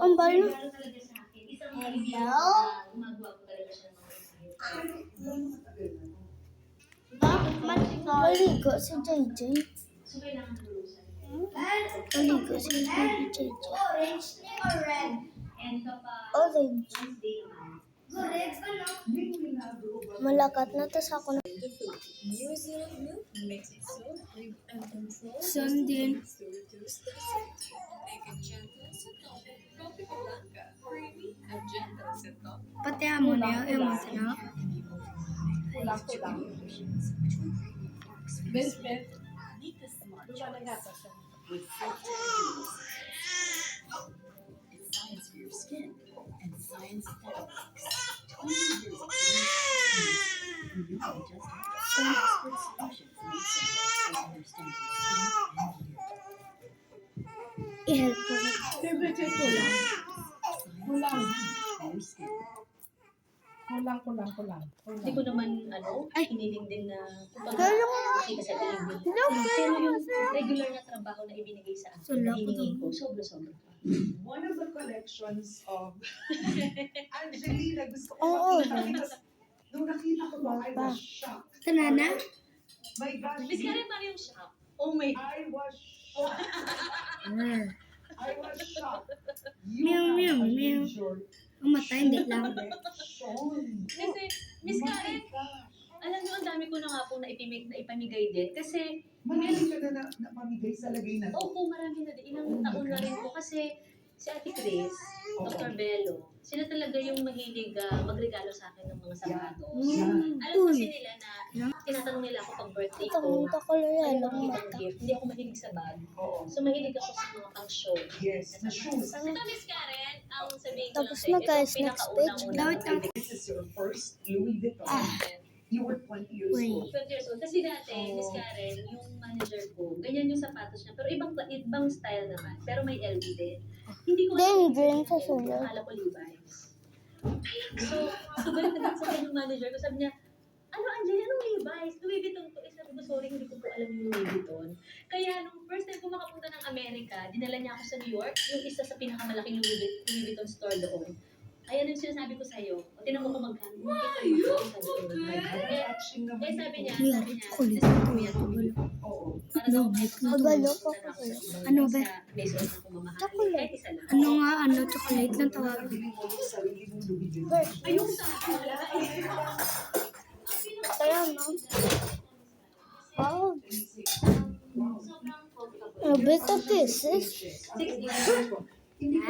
ang balo. Maligo si JJ. Maligo si JJ. Orange. Malakat na tas ako na. Sandin. Pati amo na yung emote na. Best. It's science for your skin and science techniques. 20 years of new just expert solutions made simple to understand your skin and beauty. I-help ko na. Favorite ko lang. Kulang. Your skin. Kulang. Hindi ko naman, hiniling din na Kaya makita sa TV. Pero yung regular na trabaho na ibinigay sa akin, Sulok hiningin ko, sobra-sobra. One of the collections of Angelina, gusto ko Oo. makita kasi nung nakita ko ba, I was shocked. Kanana? My gosh, Miss Karen, paano yung shop? Oh my God. I was shocked. I was shocked. Meow, You meow, have a meow. major Umatay, hindi lang. collection. Kasi, Miss Oh my Karen, gosh. alam niyo, ang dami ko na nga po na ipamigay din. Kasi, Marami ka na napamigay sa lagay na to. opo, marami na din. Ilang taon na rin po. Kasi, si Ate Chris, Dr. Bello, sila talaga yung mahilig magregalo sa akin ng mga sapatos. Alam kasi nila na tinatanong nila ako pag birthday ko, Ito ko lang yan. ano bang ibang gift? Hindi ako mahilig sa bag. Oo. So, mahilig ako sa mga pang-show. Yes, na shoes. Ito, Miss Karen, ang sabihin ko lang Tapos sa'yo, na, guys, ito next page. pinakaunang-unang Gawit lang. This is your first Louis Vuitton. You were 20 years Wait. old. 20 years old. Kasi dati, Miss Karen, yung manager ko, ganyan yung sapatos niya. Pero ibang style naman. Pero may LV din. Hindi ko Then, alam green yung sa LV. sulat. Akala ko Levi's. So galit na sa akin yung manager ko. Sabi niya, ano Angeli, anong Levi's? Louis Vuitton to. Sabi ko, sorry, hindi ko po alam yung Louis Vuitton. Kaya nung first time ko makapunta ng Amerika, dinala niya ako sa New York, yung isa sa pinakamalaking Louis Vuitton store doon. Ayan yung sinasabi ko sa'yo. O, tinan mo kung magkano. Sabi ko, Touching naman kaya sabi niya, Yari, chocolate. Oo. Abalo pa ko. Ano ba? Chocolate. Kahit isa lang. Ano nga, chocolate lang tawag. Nabili mo yung sarili mong Louis Vuitton. Ayun sa akin. Kaya, no? Wow. Sobrang comfortable. Bit of pieces. 60. Hindi ko